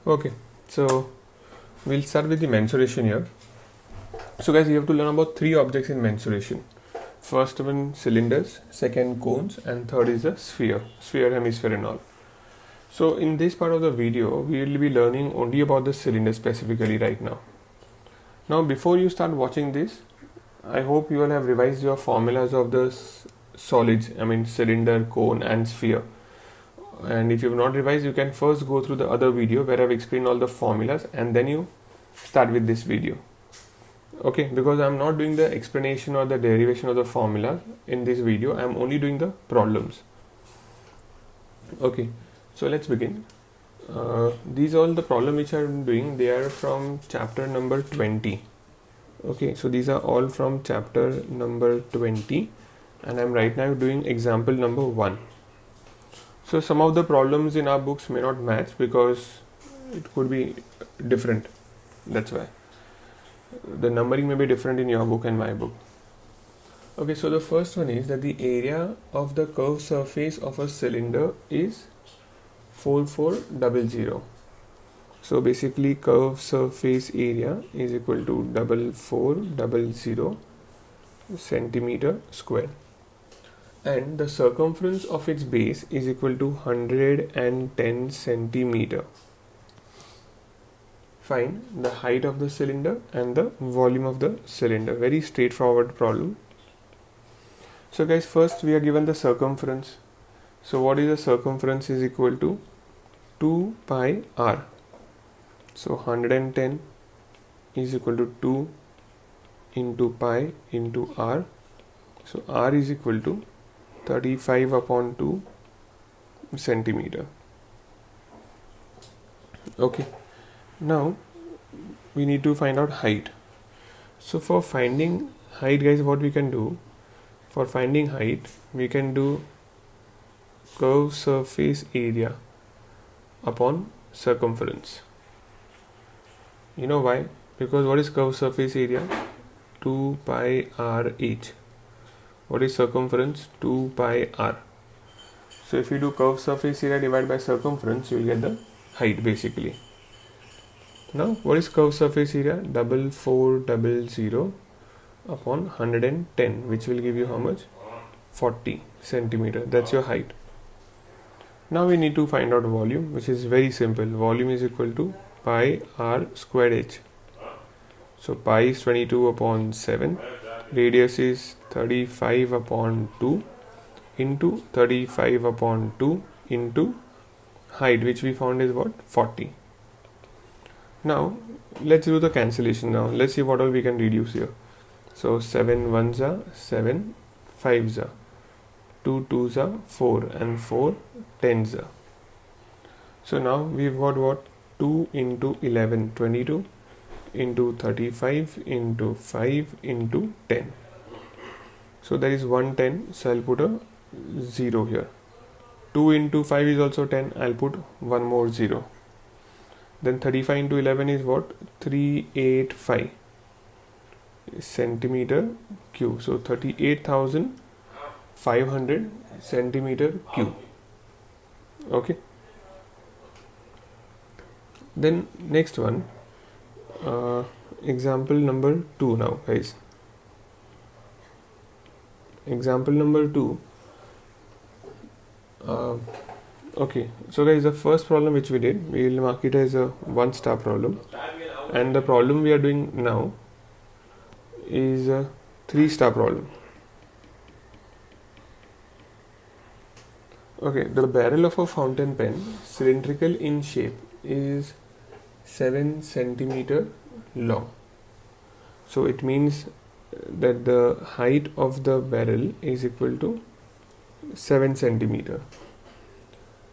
Okay, so we'll start with the mensuration here. So guys, you have to learn about three objects in mensuration. First one cylinders, second cones, and third is a sphere, hemisphere and all. So in this part of the video, we will be learning only about the cylinder specifically right now. Now before you start watching this, I hope you all have revised your formulas of the solids, cylinder, cone and sphere. And if you have not revised, you can first go through the other video where I've explained all the formulas and then you start with this video. Okay, because I'm not doing the explanation or the derivation of the formula in this video, I'm only doing the problems. Okay, so let's begin. These all the problem which I'm doing, they are from chapter number 20. Okay, so these are all from chapter number 20 and I'm right now doing example number 1. So some of the problems in our books may not match because it could be different. That's why the numbering may be different in your book and my book. Okay, so the first one is that the area of the curved surface of a cylinder is 4400. So basically curved surface area is equal to 4400 centimeter square, and the circumference of its base is equal to 110 centimeter. Find the height of the cylinder and the volume of the cylinder. Very straightforward problem. So guys, first we are given the circumference. So what is the circumference is equal to 2 pi r. So 110 is equal to 2 into pi into r. So r is equal to 35 upon 2 centimeter. Okay, now we need to find out height. So for finding height, guys, what we can do, for finding height, we can do curved surface area upon circumference. You know why? Because what is curved surface area? 2 pi r h. What is circumference? 2 pi r. So if you do curved surface area divided by circumference, you will get the height basically. Now what is curved surface area? 4400 upon 110, which will give you how much? 40 centimeter. That's your height. Now we need to find out volume, which is very simple. Volume is equal to pi r squared h. So pi is 22 upon 7. Radius is 35 upon 2 into 35 upon 2 into height, which we found is what? 40. Now let's do the cancellation. Now let's see what all we can reduce here. So 7 ones are 7, 5s are 2 2s are 4 and 4 10s are. So now we've got what? 2 into 11 22 into 35 into 5 into 10. So there is 110, so I'll put a 0 here. 2 into 5 is also 10, I'll put one more 0. Then 35 into 11 is what? 385 centimeter cube. So 38,500 centimeter cube. Okay. Then next one, example number 2 now, guys. Example number 2. Okay, so guys, the first problem which we did, we will mark it as a 1-star problem, and the problem we are doing now is a 3-star problem. Okay, the barrel of a fountain pen, cylindrical in shape, is 7 centimeter long. So it means that the height of the barrel is equal to 7 centimeter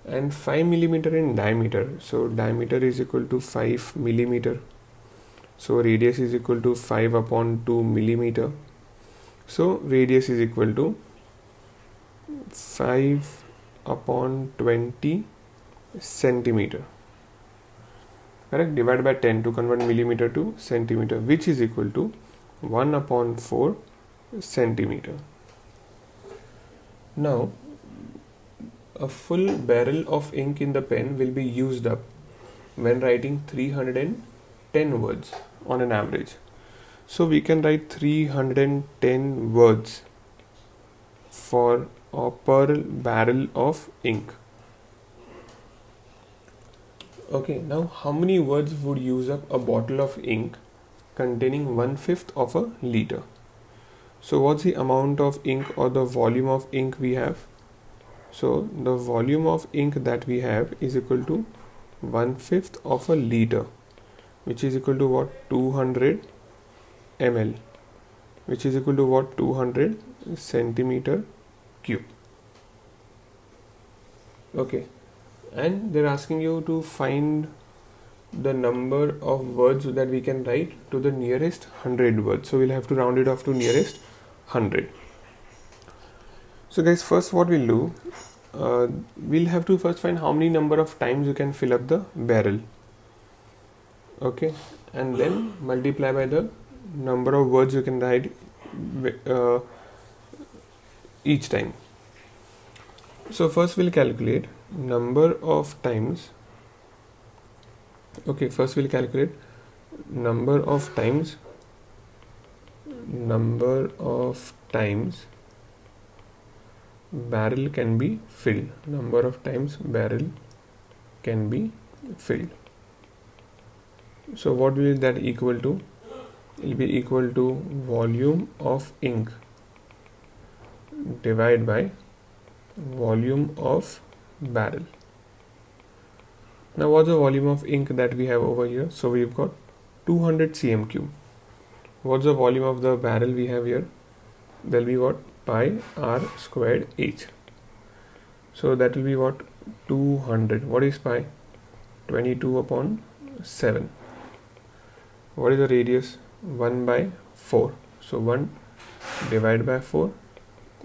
and 5 millimeter in diameter. So diameter is equal to 5 millimeter. So radius is equal to 5 upon 2 millimeter. So radius is equal to 5 upon 20 centimeter. Correct? Divided by 10 to convert millimeter to centimeter, which is equal to 1 upon 4 centimeter. Now a full barrel of ink in the pen will be used up when writing 310 words on an average. So we can write 310 words for or per barrel of ink. Okay, now how many words would use up a bottle of ink containing 1/5 of a liter? So what's the amount of ink or the volume of ink we have? So the volume of ink that we have is equal to 1/5 of a liter, which is equal to what? 200 ml, which is equal to what? 200 centimeter cube. Okay, and they're asking you to find the number of words that we can write to the nearest 100 words. So we'll have to round it off to nearest 100. So guys, first what we'll do, we'll have to first find how many number of times you can fill up the barrel. Okay, and then multiply by the number of words you can write each time. So first we'll calculate number of times. Okay, first we'll calculate number of times barrel can be filled. Number of times barrel can be filled. So what will that equal to? It will be equal to volume of ink divided by volume of barrel. Now what's the volume of ink that we have over here? So we've got 200 cm cube. What's the volume of the barrel we have here? There'll be what? Pi r squared h. So that will be what? 200. What is pi? 22 upon 7. What is the radius? 1 by 4. So 1 divided by 4.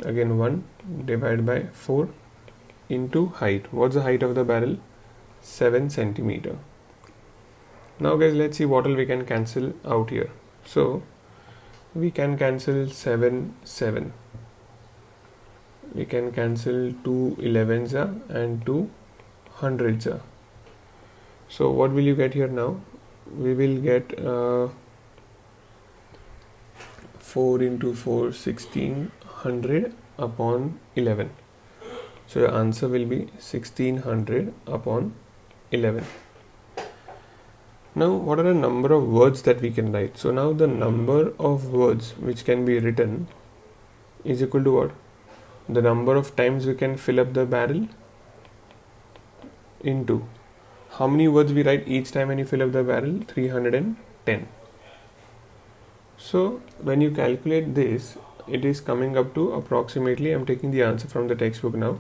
Again 1 divided by 4 into height. What's the height of the barrel? 7 centimeter. Now guys, let's see what all we can cancel out here. So we can cancel 7. We can cancel 2 11s and 2 hundreds. So what will you get here now? We will get 4 into 4, 1600 upon 11. So your answer will be 1600 upon 11. Now what are the number of words that we can write? So now the number of words which can be written is equal to what? The number of times we can fill up the barrel into how many words we write each time when you fill up the barrel? 310. So when you calculate this, it is coming up to approximately, I'm taking the answer from the textbook now,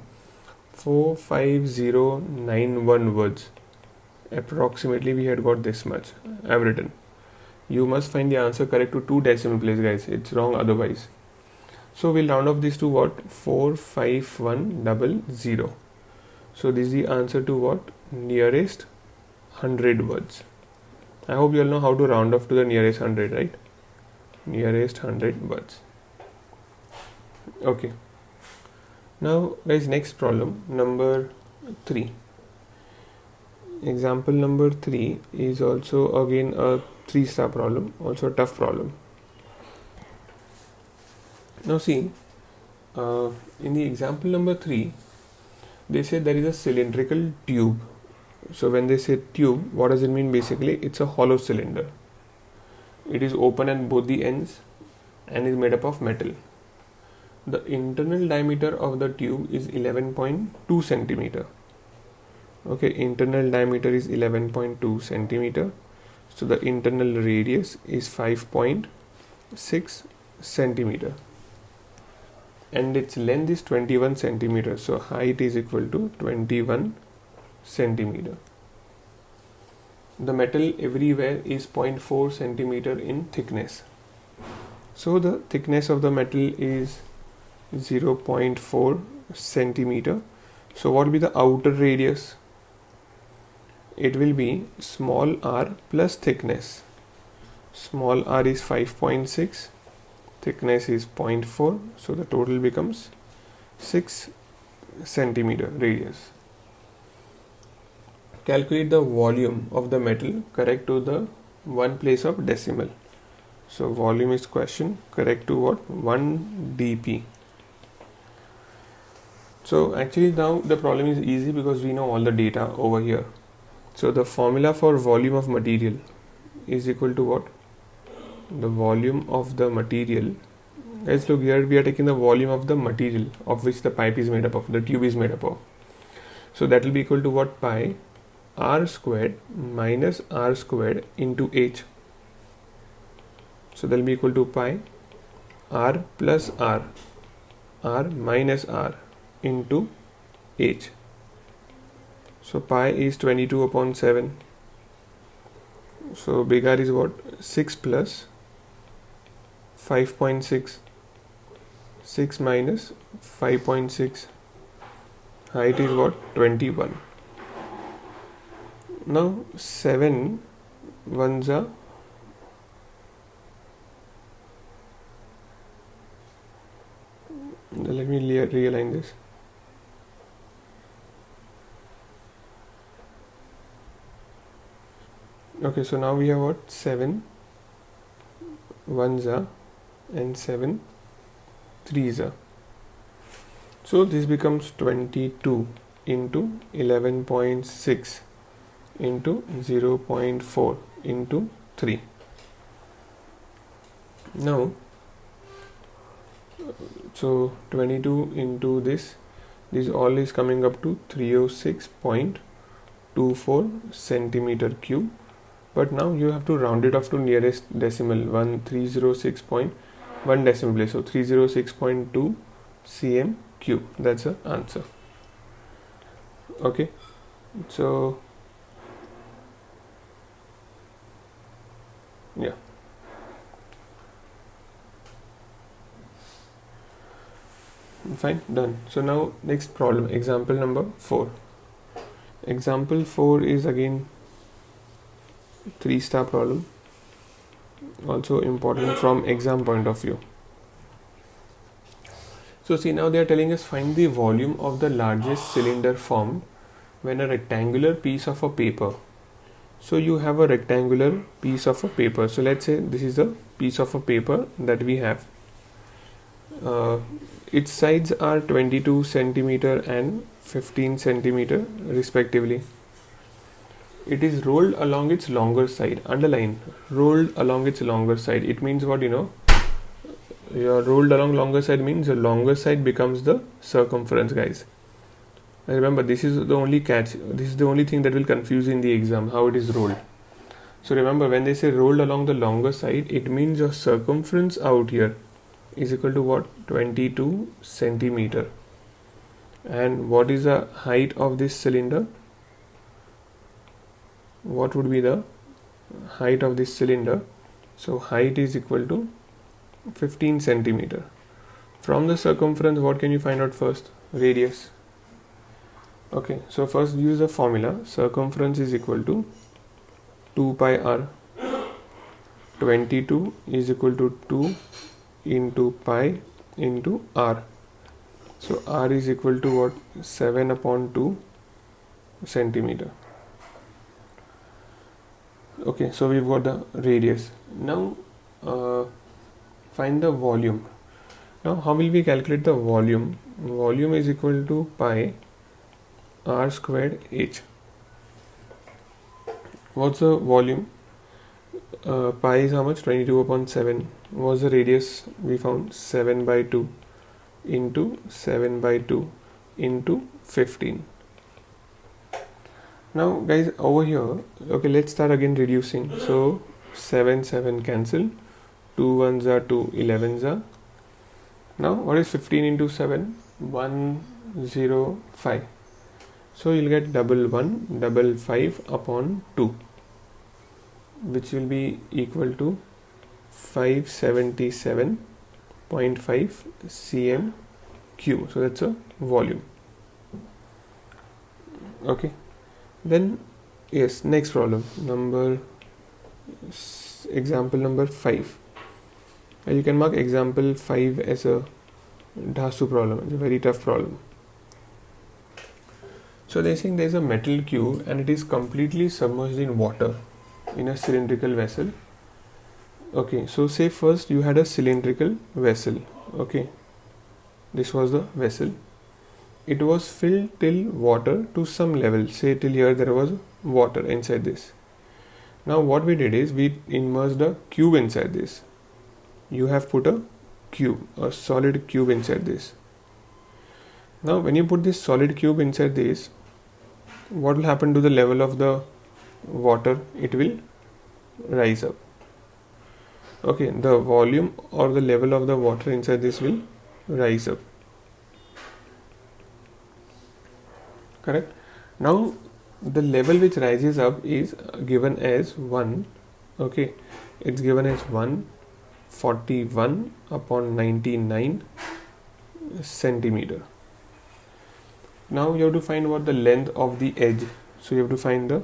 45091 words. Approximately we had got this much I've written. You must find the answer correct to 2 decimal places, guys. It's wrong otherwise. So we'll round off this to what? 45100. So this is the answer to what? Nearest 100 words. I hope you all know how to round off to the nearest 100, right? Nearest 100 words. Okay. Now guys, next problem, number 3. Example number 3 is also again a 3-star problem, also a tough problem. Now see, in the example number 3, they say there is a cylindrical tube. So when they say tube, what does it mean? Basically, it's a hollow cylinder. It is open at both the ends and is made up of metal. The internal diameter of the tube is 11.2 centimeter. Okay, internal diameter is 11.2 centimeter. So the internal radius is 5.6 centimeter. And its length is 21 centimeter. So height is equal to 21 centimeter. The metal everywhere is 0.4 centimeter in thickness. So the thickness of the metal is 0.4 centimeter. So what will be the outer radius? It will be small r plus thickness. Small r is 5.6, thickness is 0.4, so the total becomes 6 centimeter radius. calculate the volume of the metal correct to the one place of decimal. So volume is question, correct to what? 1 dp. So actually now the problem is easy because we know all the data over here. So the formula for volume of material is equal to what? The volume of the material. Guys, look here, we are taking the volume of the material of which the pipe is made up of, the tube is made up of. So that will be equal to what? Pi r squared minus r squared into h. So that will be equal to pi r plus r minus r into h. So pi is 22 upon 7. So big R is what? 6 plus 5.6. 6 minus 5.6. Height is what? 21. Now 7 ones are let me realign this. Okay, so now we have what? 7 ones are and 7 threes are. So this becomes 22 into 11.6 into 0.4 into 3. Now, so 22 into this all is coming up to 306.24 centimeter cube. But now you have to round it off to nearest decimal, 306.1 decimal place. So 306.2 cm cube. That's the answer. Okay. So yeah. Fine, done. So now next problem, example number 4. Example 4 is again 3-star problem, also important from exam point of view. So see, now they are telling us find the volume of the largest cylinder formed when a rectangular piece of a paper. So you have a rectangular piece of a paper. So let's say this is a piece of a paper that we have. Its sides are 22 centimeter and 15 centimeter respectively. It is rolled along its longer side. Underline, rolled along its longer side. It means what, your rolled along longer side means the longer side becomes the circumference, guys. And remember, this is the only catch. This is the only thing that will confuse in the exam, how it is rolled. So remember, when they say rolled along the longer side, it means your circumference out here is equal to what? 22 centimeter. And what is the height of this cylinder? What would be the height of this cylinder? So height is equal to 15 centimeter. From the circumference, what can you find out first? Radius. Okay, so first use the formula. Circumference is equal to 2 pi r. 22 is equal to 2 into pi into r. So r is equal to what? 7 upon 2 centimeter. Okay, so we've got the radius. Now find the volume. Now how will we calculate the volume? Volume is equal to pi r squared h. What's the volume? Pi is how much? 22 upon 7. What's the radius? We found 7 by 2 into 7 by 2 into 15. Now guys, over here, okay, let's start again reducing. So 7 cancel, 2 ones are 2 11s are. Now what is 15 into 7? 105. So you'll get double 5 upon 2, which will be equal to 577.5 cm cube. So that's a volume. Okay. Then yes, next problem, example number 5. And you can mark example 5 as a DHASU problem. It's a very tough problem. So they're saying there's a metal cube and it is completely submerged in water in a cylindrical vessel. Okay, so say first you had a cylindrical vessel. Okay, this was the vessel. It was filled till water to some level. Say till here there was water inside this. Now what we did is we immersed a cube inside this. You have put a cube, a solid cube inside this. Now when you put this solid cube inside this, what will happen to the level of the water? It will rise up. Okay, the volume or the level of the water inside this will rise up. Correct? Now the level which rises up is given as 1. Okay, it's given as 141 upon 99 centimeter. Now you have to find what the length of the edge. So you have to find the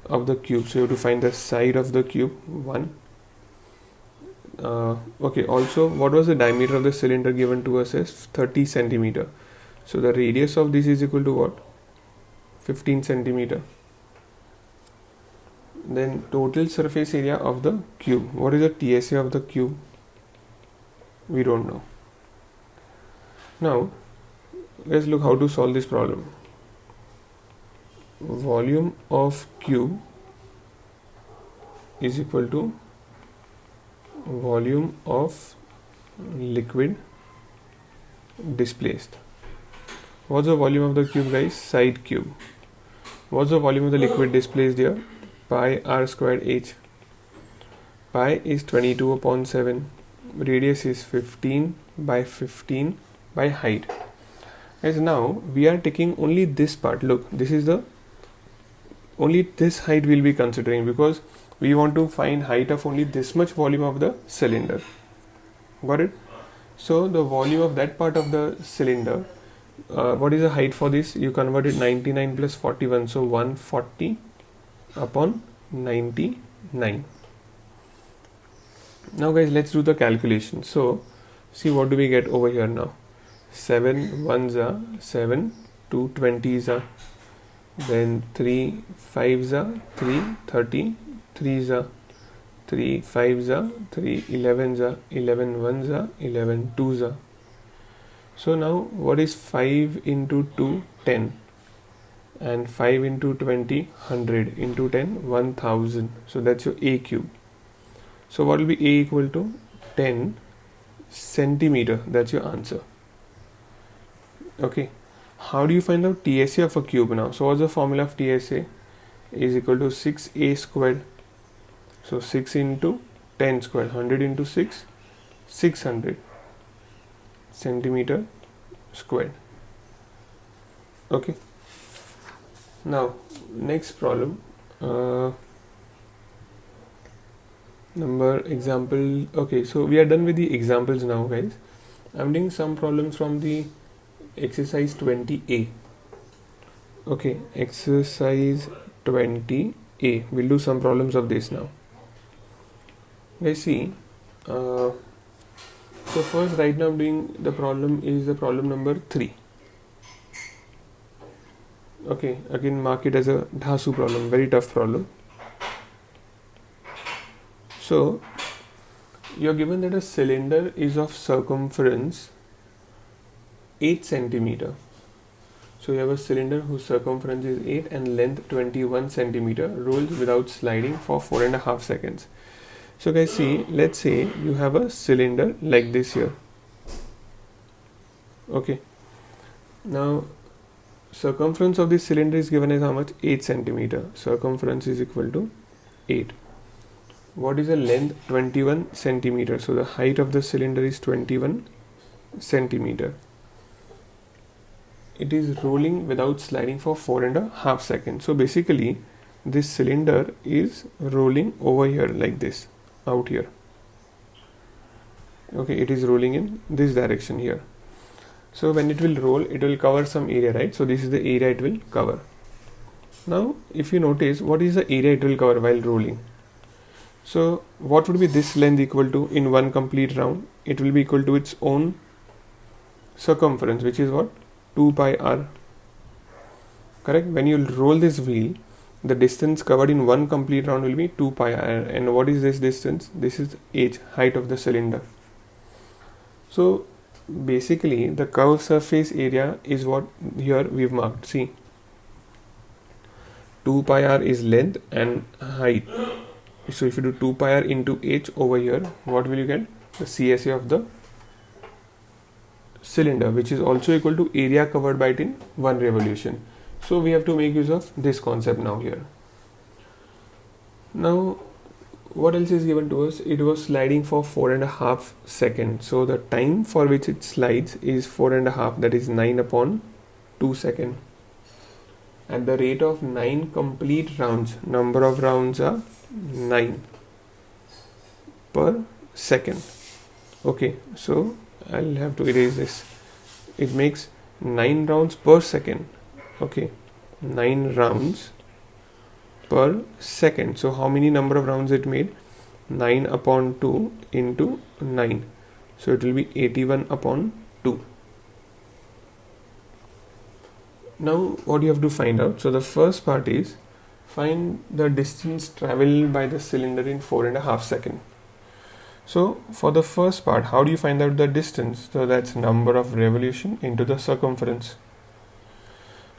of the cube. So you have to find the side of the cube, 1. Okay, also what was the diameter of the cylinder given to us as 30 centimeter. So the radius of this is equal to what? 15 centimeter. Then total surface area of the cube. What is the TSA of the cube? We don't know. Now let's look how to solve this problem. Volume of cube is equal to volume of liquid displaced. What's the volume of the cube, guys? Side cube. What's the volume of the liquid displaced here? Pi r squared h. Pi is 22 upon 7. Radius is 15 by 15 by height. As now we are taking only this part. Look, this is the only this height we'll be considering because we want to find height of only this much volume of the cylinder. Got it? So the volume of that part of the cylinder, what is the height for this? You convert it 99 plus 41, so 140 upon 99. Now guys, let's do the calculation. So see what do we get over here now. 7 ones are 7, 2 20s are, then 3 5s are 3 30, 3s are 3 5s are 3 11s are 11 ones are 11 2s are. So now what is 5 into 2? 10, and 5 into 20 100 into 10 1000. So that's your A cube. So what will be A equal to? 10 centimeter. That's your answer. Okay, how do you find out TSA of a cube now? So what's the formula of TSA? Is equal to 6A squared. So 6 into 10 squared, 100 into 6, 600 centimeter squared. Okay, now next problem, number example. Okay, so we are done with the examples now, guys. I'm doing some problems from the exercise 20A. Okay, exercise 20A. We'll do some problems of this now. Let's see. So first, right now I'm doing the problem is the problem number 3. Okay, again mark it as a Dhasu problem, very tough problem. So you're given that a cylinder is of circumference 8 centimeter. So you have a cylinder whose circumference is 8 and length 21 centimeter, rolls without sliding for 4.5 seconds. So guys, see, let's say you have a cylinder like this here. Okay, now circumference of this cylinder is given as how much? 8 centimeter. Circumference is equal to 8. What is the length? 21 centimeter. So the height of the cylinder is 21 centimeter. It is rolling without sliding for 4.5 seconds. So basically this cylinder is rolling over here like this, out here. Okay, it is rolling in this direction here. So when it will roll, it will cover some area, right? So this is the area it will cover. Now if you notice, what is the area it will cover while rolling? So what would be this length equal to in one complete round? It will be equal to its own circumference, which is what? 2 pi r. correct? When you roll this wheel, the distance covered in one complete round will be 2 pi r. And what is this distance? This is h, height of the cylinder. So basically the curved surface area is what here we've marked. See, 2 pi r is length and height. So if you do 2 pi r into h over here, what will you get? The CSA of the cylinder, which is also equal to area covered by it in one revolution. So we have to make use of this concept now here. Now what else is given to us? It was sliding for 4.5 seconds. So the time for which it slides is 4.5, that is 9 upon 2 seconds. At the rate of 9 complete rounds, number of rounds are 9 per second. Okay, so I'll have to erase this. It makes 9 rounds per second. Okay, 9 rounds per second. So how many number of rounds it made? 9 upon 2 into 9. So it will be 81 upon 2. Now what you have to find out? So the first part is find the distance traveled by the cylinder in 4.5 seconds. So for the first part, how do you find out the distance? So that's number of revolution into the circumference.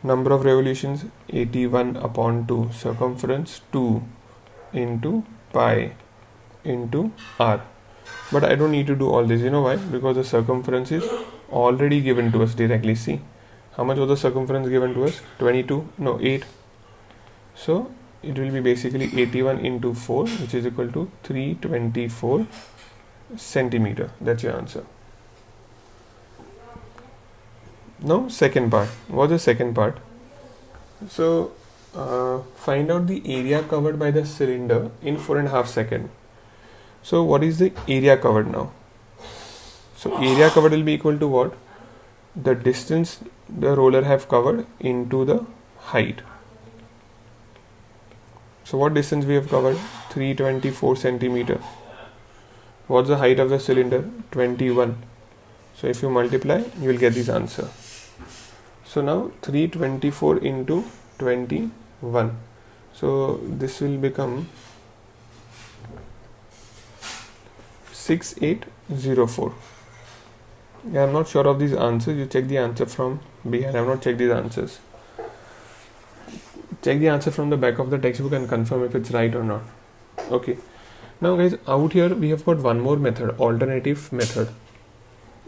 Number of revolutions 81 upon 2, circumference 2 into pi into r. But I don't need to do all this. You know why? Because the circumference is already given to us directly. See, how much was the circumference given to us? 8. So it will be basically 81 into 4, which is equal to 324 centimeter. That's your answer. Now second part. What's the second part? So find out the area covered by the cylinder in 4.5 seconds. So what is the area covered now? So area covered will be equal to what? The distance the roller have covered into the height. So what distance we have covered? 324 centimeter. What's the height of the cylinder? 21. So if you multiply, you will get this answer. So now 324 into 21. So this will become 6804. Yeah, I'm not sure of these answers. You check the answer from behind. I have not checked these answers. Check the answer from the back of the textbook and confirm if it's right or not. Okay. Now guys, out here we have got one more method, alternative method.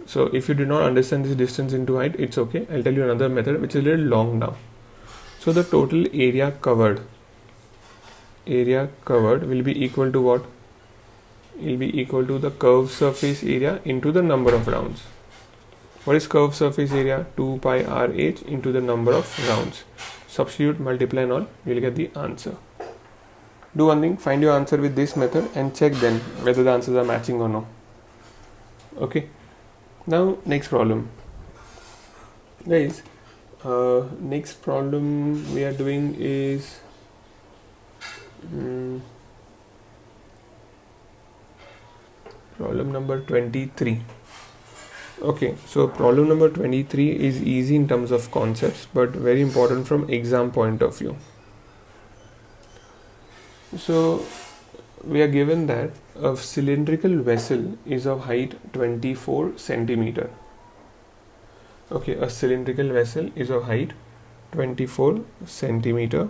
So if you did not understand this distance into height, it's okay. I'll tell you another method which is a little long now. So the total area covered will be equal to what? It will be equal to the curved surface area into the number of rounds. What is curved surface area? 2 pi RH into the number of rounds. Substitute, multiply and all, you will get the answer. Do one thing, find your answer with this method and check then whether the answers are matching or no. Okay. Now next problem. Guys, next problem we are doing is problem number 23. Okay, so problem number 23 is easy in terms of concepts but very important from exam point of view. So we are given that a cylindrical vessel is of height 24 centimeter. Okay, a cylindrical vessel is of height 24 centimeter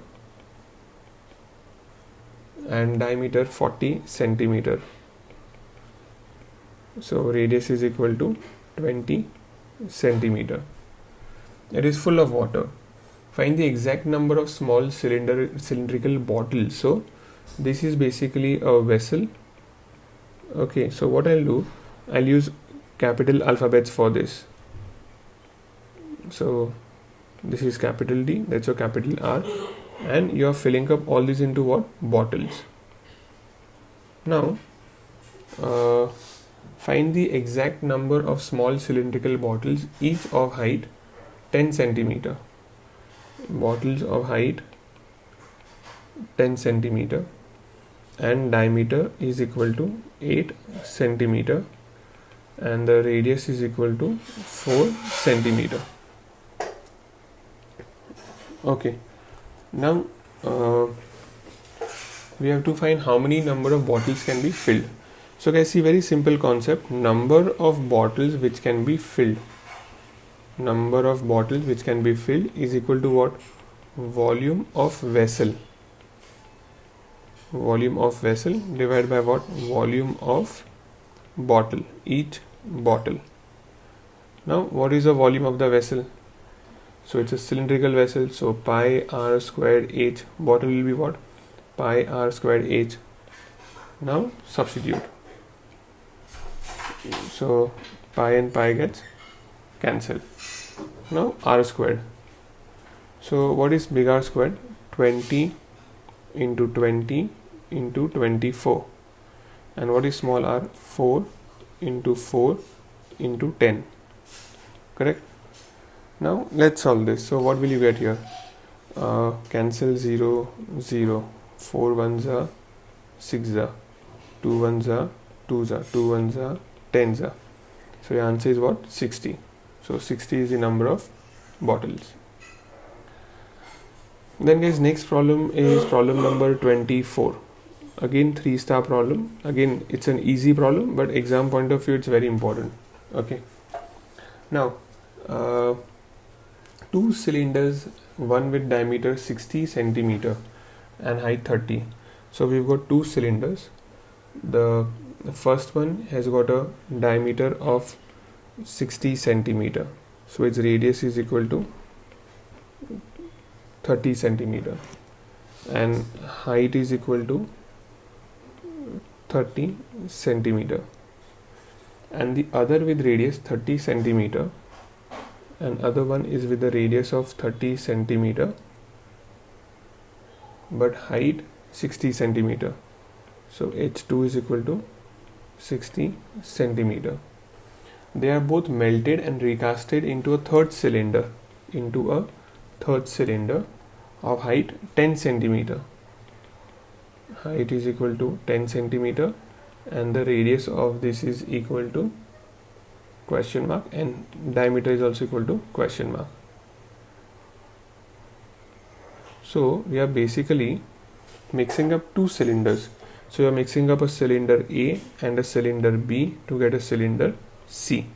and diameter 40 centimeter. So radius is equal to 20 centimeter. It is full of water. Find the exact number of small cylindrical bottles. So this is basically a vessel. Okay, so what I'll do, I'll use capital alphabets for this. So this is capital D, that's your capital R, and you are filling up all these into what? Bottles. Now find the exact number of small cylindrical bottles, each of height 10 centimeter. Bottles of height 10 centimeter and diameter is equal to 8 centimeter and the radius is equal to 4 centimeter. Okay, now we have to find how many number of bottles can be filled. So guys, see, very simple concept. Number of bottles which can be filled, number of bottles which can be filled is equal to what? Volume of vessel. Volume of vessel divided by what? Volume of bottle, each bottle. Now what is the volume of the vessel? So it's a cylindrical vessel, so pi r squared h. Bottle will be what? Pi r squared h. Now substitute. So pi and pi gets cancelled. Now r squared. So what is big R squared? 20 into 20 into 24. And what is small r? 4 into 4 into 10. Correct? Now let's solve this. So what will you get here? Cancel 0, 0. 4 ones are 6 are. 2 ones are 2s are. 2 ones are 10s are. So your answer is what? 60. So 60 is the number of bottles. Then guys, next problem is problem number 24. Again 3-star problem. Again it's an easy problem, but exam point of view it's very important. Okay. Now 2 cylinders, one with diameter 60 centimeter and height 30. So we've got 2 cylinders. The first one has got a diameter of 60 centimeter. So its radius is equal to 30 centimeter and height is equal to 30 centimeter, and the other with radius 30 centimeter and other one is with the radius of 30 centimeter but height 60 centimeter. So H2 is equal to 60 centimeter. They are both melted and recasted into a third cylinder, of height 10 centimeter. Height is equal to 10 centimeter and the radius of this is equal to question mark and diameter is also equal to question mark. So we are basically mixing up 2 cylinders. So you are mixing up a cylinder A and a cylinder B to get a cylinder C.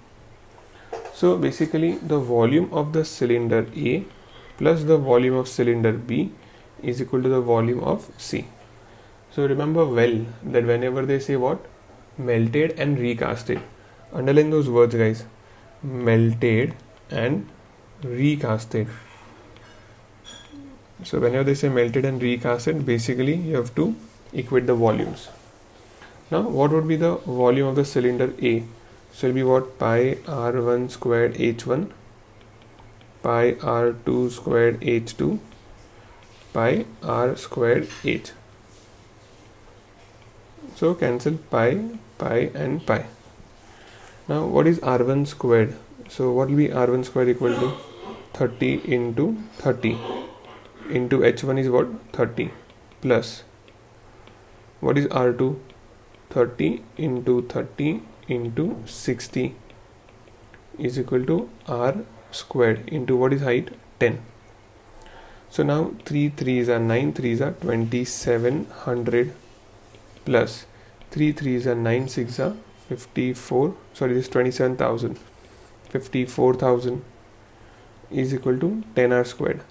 So basically the volume of the cylinder A plus the volume of cylinder B is equal to the volume of C. So remember well that whenever they say what? Melted and recasted. Underline those words guys. Melted and recasted. So whenever they say melted and recasted, basically you have to equate the volumes. Now what would be the volume of the cylinder A? So it will be what? Pi r1 squared h1, pi r2 squared h2, pi r squared h. So cancel pi, pi and pi. Now what is r1 squared? So what will be r1 squared equal to? 30 into 30 into h1 is what? 30 plus what is r2? 30 into 30 into 60 is equal to r squared into what is height? 10. So now 3 3s are 9 3s are 2700 plus 3 3s are 9 6 are 54, sorry this is 27,000, 54,000 is equal to 10r squared.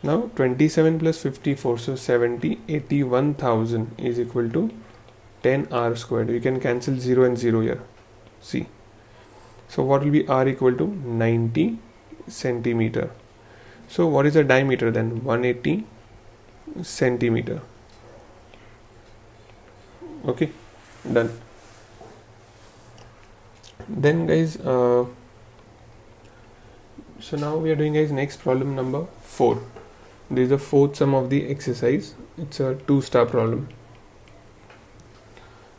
Now 27 plus 54, so 70, 81,000 is equal to 10r squared. We can cancel 0 and 0 here. See. So what will be r equal to? 90 centimeter. So what is the diameter then? 180 centimeter. Okay, done. Then guys, so now we are doing guys next problem number 4. This is the fourth sum of the exercise. It's a 2-star problem.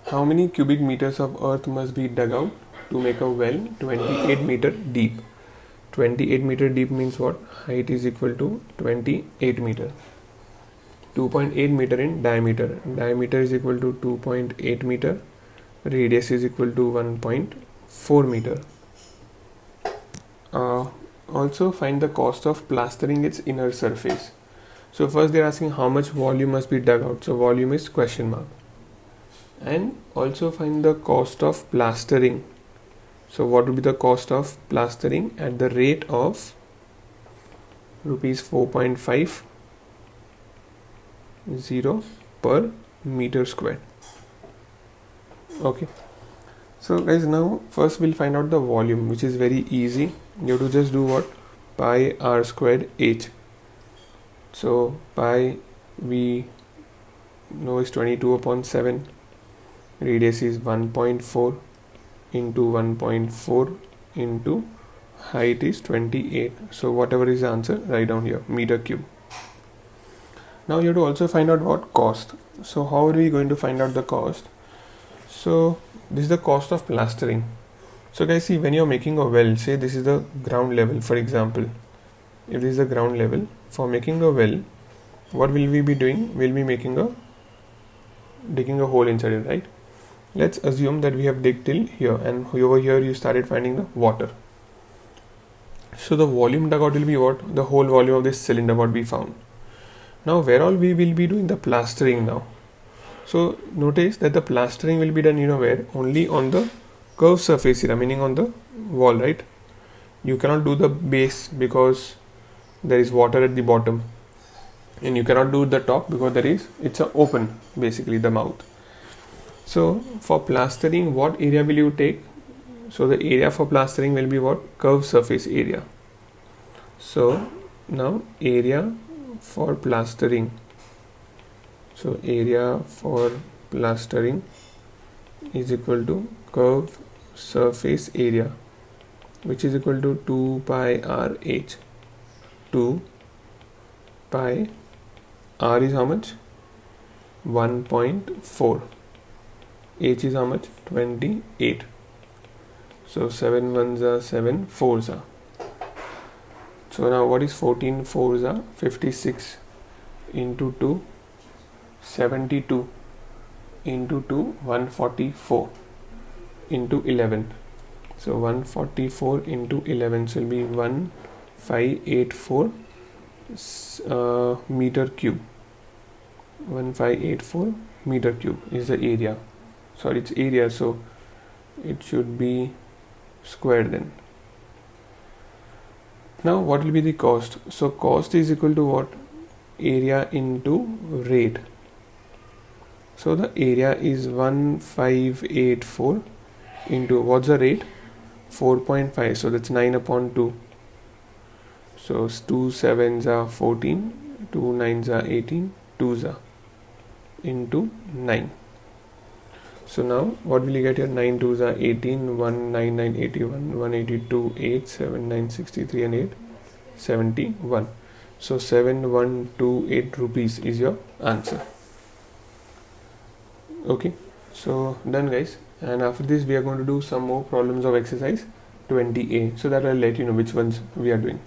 How many cubic meters of earth must be dug out to make a well 28 meter deep? 28 meter deep means what? Height is equal to 28 meter. 2.8 meter in diameter. Diameter is equal to 2.8 meter. Radius is equal to 1.4 meter. also find the cost of plastering its inner surface. So first they're asking how much volume must be dug out. So volume is question mark. And also find the cost of plastering. So what would be the cost of plastering at the rate of rupees 4.50 per meter square. Okay. So guys, now first we'll find out the volume, which is very easy. You have to just do what? Pi r squared h. So pi we know is 22 upon 7. Radius is 1.4 into 1.4 into height is 28. So whatever is the answer, write down here, meter cube. Now you have to also find out what cost. So how are we going to find out the cost? So this is the cost of plastering. So guys, see, when you're making a well, say this is the ground level, for example. If this is the ground level, for making a well, what will we be doing? We'll be digging a hole inside it, right? Let's assume that we have digged till here, and over here you started finding the water. So the volume dug out will be what? The whole volume of this cylinder what we found. Now where all we will be doing the plastering now. So notice that the plastering will be done, where? Only on the curved surface area, meaning on the wall, right? You cannot do the base because there is water at the bottom, and you cannot do the top because it's a open, basically the mouth. So for plastering, what area will you take? So the area for plastering will be what? Curved surface area. So now area for plastering. So area for plastering is equal to curved surface area, which is equal to 2 pi r h. 2 pi r is how much? 1.4. H is how much? 28. So 7 ones are 7 fours are. So now what is 14 fours are? 56 into 2, 72 into 2, 144 into 11. So 144 into 11, so will be 1584 meter cube. 1584 meter cube is the area. Sorry, it's area, so it should be square then. Now what will be the cost? So cost is equal to what? Area into rate. So the area is 1584 into what's the rate? 4.5. So that's 9 upon 2. So 2 sevens are 14, 2 nines are 18, 2s are into 9. So now what will you get here? 9 2s are 18, 1 9 9 81, 182 8, 7 9 63 and 8 71. So 7128 rupees is your answer. Okay, so done guys, and after this we are going to do some more problems of exercise 20A, so that I'll let you know which ones we are doing.